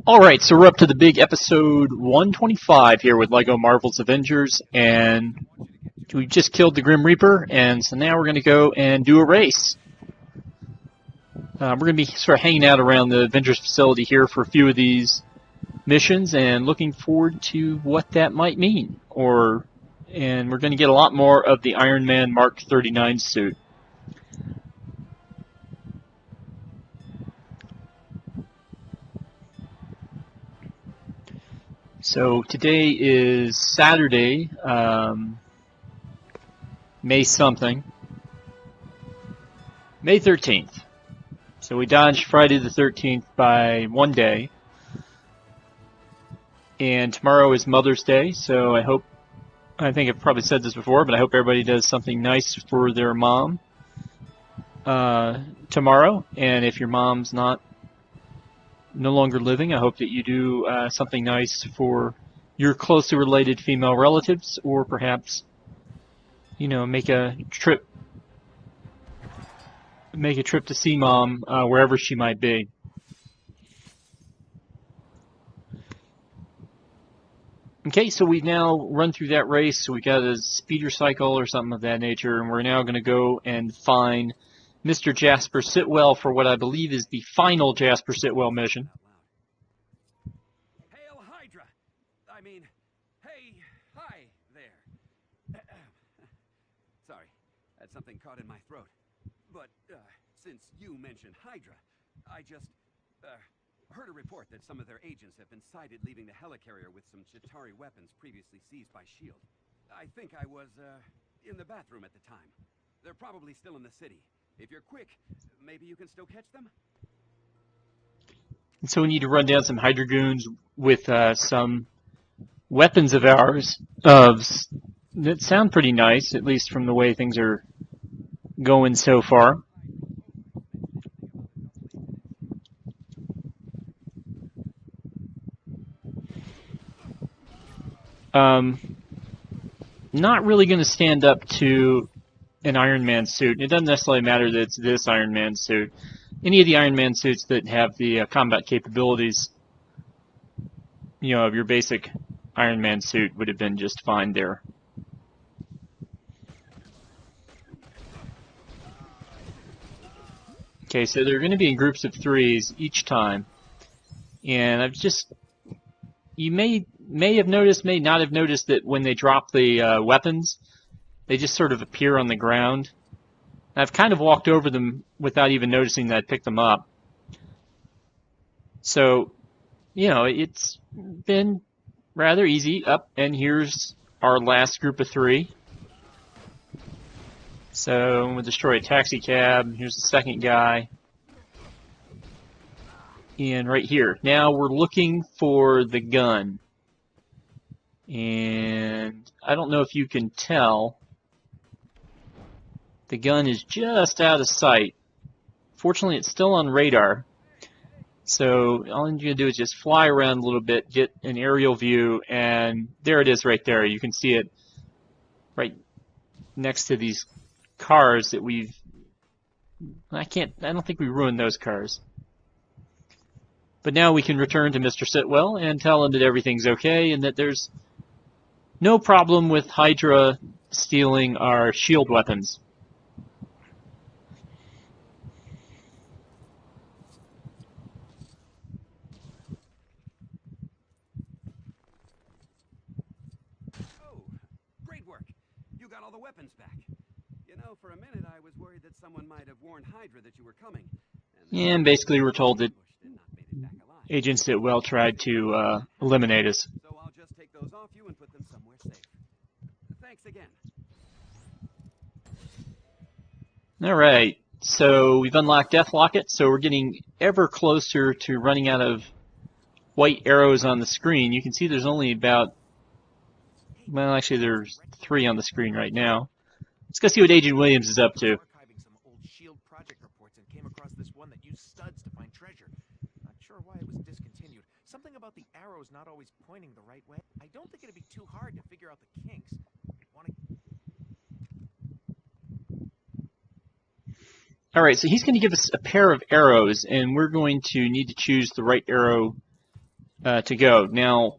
Alright, so we're up to the big episode 125 here with LEGO Marvel's Avengers, and we just killed the Grim Reaper, and so now we're going to go and do a race. We're going to be sort of hanging out around the Avengers Facility here for a few of these missions, and looking forward to what that might mean. And we're going to get a lot more of the Iron Man Mark 39 suit. So today is Saturday, May 13th. So we dodged Friday the 13th by one day. And tomorrow is Mother's Day, so I think I've probably said this before, but I hope everybody does something nice for their mom tomorrow. And if your mom's no longer living, I hope that you do something nice for your closely related female relatives, or perhaps, make a trip to see mom wherever she might be. Okay, so we've now run through that race. So we got a speeder cycle or something of that nature, and we're now going to go and find Mr. Jasper Sitwell for what I believe is the final Jasper Sitwell mission. Hail Hydra! Hi there. Sorry, had something caught in my throat. But since you mentioned Hydra, I just heard a report that some of their agents have been sighted leaving the helicarrier with some Chitauri weapons previously seized by S.H.I.E.L.D. I think I was in the bathroom at the time. They're probably still in the city. If you're quick, maybe you can still catch them? And so we need to run down some Hydra goons with some weapons of ours that sound pretty nice, at least from the way things are going so far. Not really going to stand up to an Iron Man suit. It doesn't necessarily matter that it's this Iron Man suit. Any of the Iron Man suits that have the combat capabilities, of your basic Iron Man suit would have been just fine there. Okay, so they're going to be in groups of threes each time. And you may have noticed, may not have noticed that when they drop the weapons, they just sort of appear on the ground. I've kind of walked over them without even noticing that I picked them up. So, it's been rather easy. Up, and here's our last group of three. So we'll destroy a taxi cab. Here's the second guy. And right here. Now we're looking for the gun. And I don't know if you can tell. The gun is just out of sight. Fortunately, it's still on radar. So all you're going to do is just fly around a little bit, get an aerial view, and there it is right there. You can see it right next to these cars that I don't think we ruined those cars. But now we can return to Mr. Sitwell and tell him that everything's okay and that there's no problem with Hydra stealing our S.H.I.E.L.D. weapons. Oh, great work. You got all the weapons back. For a minute I was worried that someone might have warned Hydra that you were coming. And basically we're told that Agent Sitwell tried to eliminate us. So I'll just take those off you and put them somewhere safe. Thanks again. Alright, so we've unlocked Death Locket, so we're getting ever closer to running out of white arrows on the screen. You can see there's only about, well, actually there's 3 on the screen right now. Let's go see what Agent Williams is up to. Archiving some old S.H.I.E.L.D. project reports and came across this one that used studs to find treasure. Not sure why it was discontinued. Something about the arrows not always pointing the right way. I don't think it'd be too hard to figure out the kinks. Alright, so he's going to give us a pair of arrows, and we're going to need to choose the right arrow to go. Now,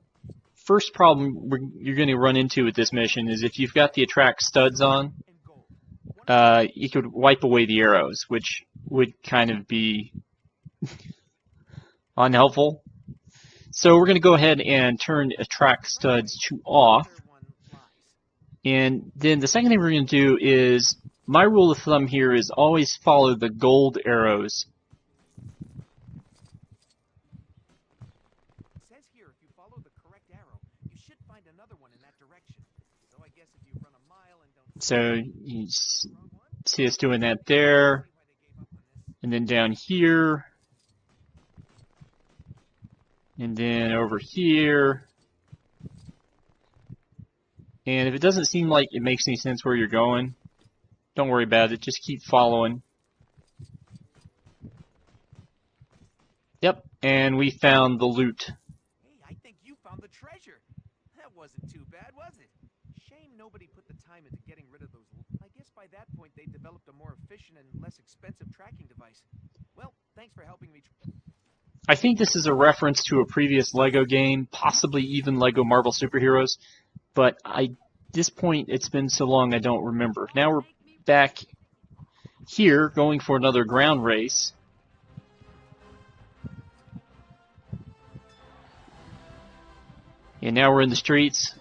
first problem you're going to run into with this mission is if you've got the attract studs on, you could wipe away the arrows, which would kind of be unhelpful. So we're going to go ahead and turn attract studs to off. And then the second thing we're going to do is, my rule of thumb here is always follow the gold arrows. It says here if you follow the correct arrow, you should find another one in that direction. So I guess if you run a mile and don't So you see us doing that there, and then down here, and then over here. And if it doesn't seem like it makes any sense where you're going, don't worry about it, just keep following. Yep, and we found the loot. Hey, I think you found the treasure. That wasn't too bad, was it? Shame nobody put the time into getting rid of those. I guess by that point they developed a more efficient and less expensive tracking device. Well, thanks for helping me. I think this is a reference to a previous LEGO game, possibly even LEGO Marvel Superheroes, but at this point it's been so long I don't remember. Now we're back here going for another ground race. And now we're in the streets.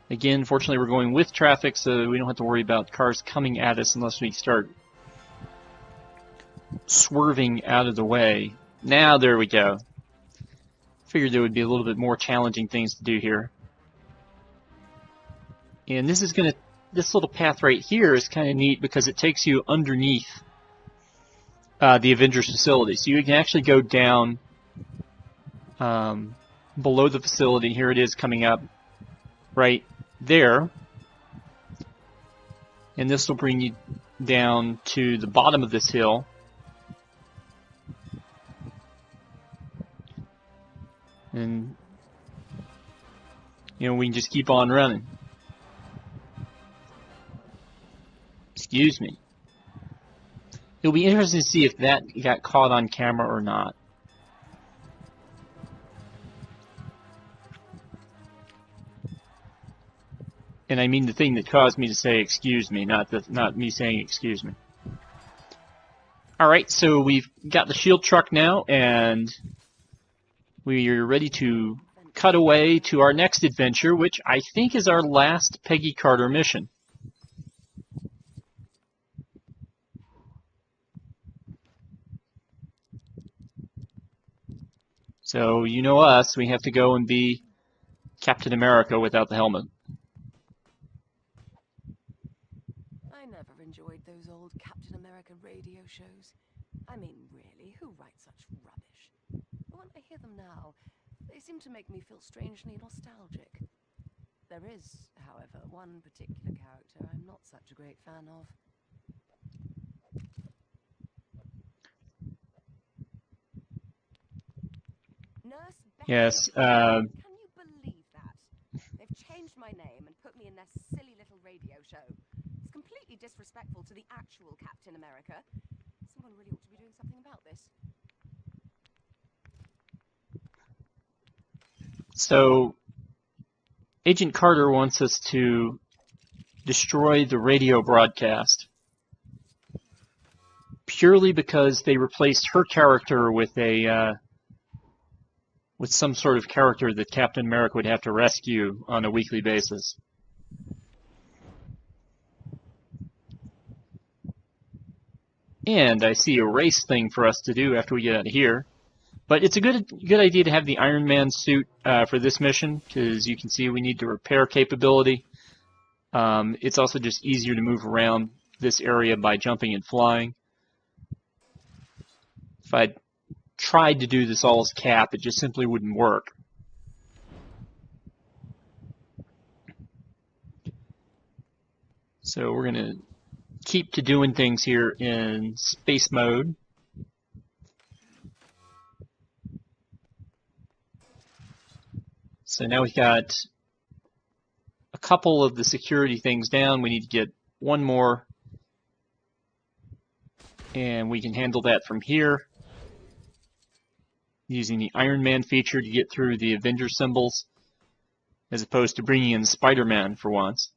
Again, fortunately we're going with traffic, so we don't have to worry about cars coming at us unless we start swerving out of the way. Now there we go. Figured there would be a little bit more challenging things to do here. And this little path right here is kind of neat because it takes you underneath the Avengers Facility. So you can actually go down below the facility. Here it is coming up right there. And this will bring you down to the bottom of this hill. And, you know, we can just keep on running. Excuse me. It'll be interesting to see if that got caught on camera or not. And I mean the thing that caused me to say excuse me, not me saying excuse me. Alright, so we've got the shield truck now, and we are ready to cut away to our next adventure, which I think is our last Peggy Carter mission. So, you know us, we have to go and be Captain America without the helmet. I never enjoyed those old Captain America radio shows. I mean, really, who writes such rubbish? But when I hear them now, they seem to make me feel strangely nostalgic. There is, however, one particular character I'm not such a great fan of. Nurse Becky. Yes, Can you believe that? They've changed my name and put me in their silly little radio show. It's completely disrespectful to the actual Captain America. Someone really ought to be doing something about this. So, Agent Carter wants us to destroy the radio broadcast purely because they replaced her character with some sort of character that Captain America would have to rescue on a weekly basis. And I see a race thing for us to do after we get out of here. But it's a good idea to have the Iron Man suit for this mission, because you can see we need the repair capability. It's also just easier to move around this area by jumping and flying. If I tried to do this all as Cap, it just simply wouldn't work. So we're going to keep to doing things here in space mode. So now we've got a couple of the security things down. We need to get one more, and we can handle that from here. using the Iron Man feature to get through the Avengers symbols, as opposed to bringing in Spider-Man for once.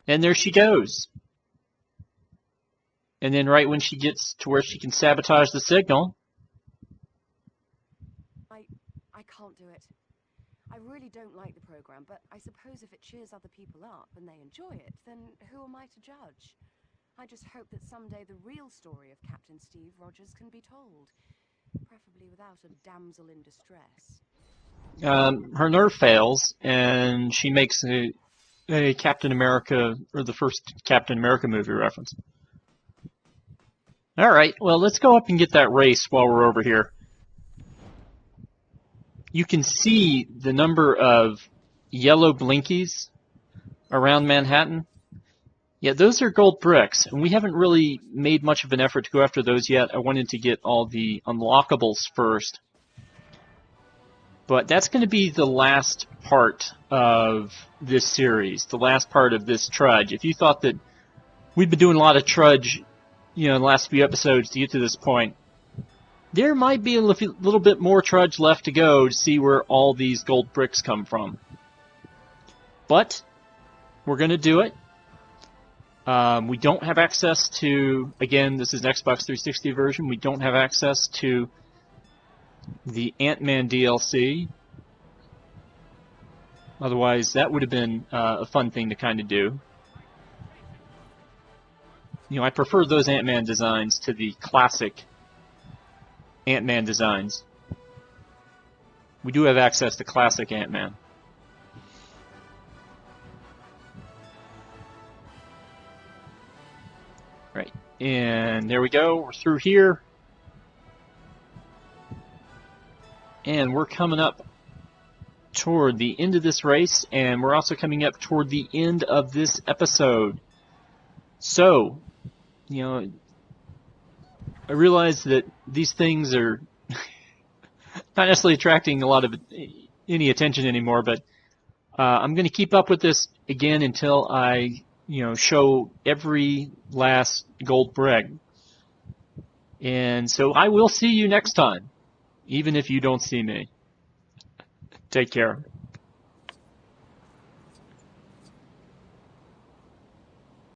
And there she goes. And then right when she gets to where she can sabotage the signal... I can't do it. I really don't like the program, but I suppose if it cheers other people up and they enjoy it, then who am I to judge? I just hope that someday the real story of Captain Steve Rogers can be told, preferably without a damsel in distress. Her nerve fails, and she makes a Captain America, or the first Captain America movie reference. All right, well, let's go up and get that race while we're over here. You can see the number of yellow blinkies around Manhattan. Yeah, those are gold bricks, and we haven't really made much of an effort to go after those yet. I wanted to get all the unlockables first. But that's going to be the last part of this series, the last part of this trudge. If you thought that we've been doing a lot of trudge, in the last few episodes to get to this point, there might be a little bit more trudge left to go to see where all these gold bricks come from. But we're going to do it. We don't have access to, again, this is an Xbox 360 version, we don't have access to the Ant-Man DLC. Otherwise, that would have been a fun thing to kind of do. I prefer those Ant-Man designs to the classic Ant-Man designs. We do have access to classic Ant-Man. Right, and there we go. We're through here. And we're coming up toward the end of this race, and we're also coming up toward the end of this episode. So, I realize that these things are not necessarily attracting a lot of any attention anymore, but I'm going to keep up with this again until I, show every last gold brick. And so I will see you next time, even if you don't see me. Take care.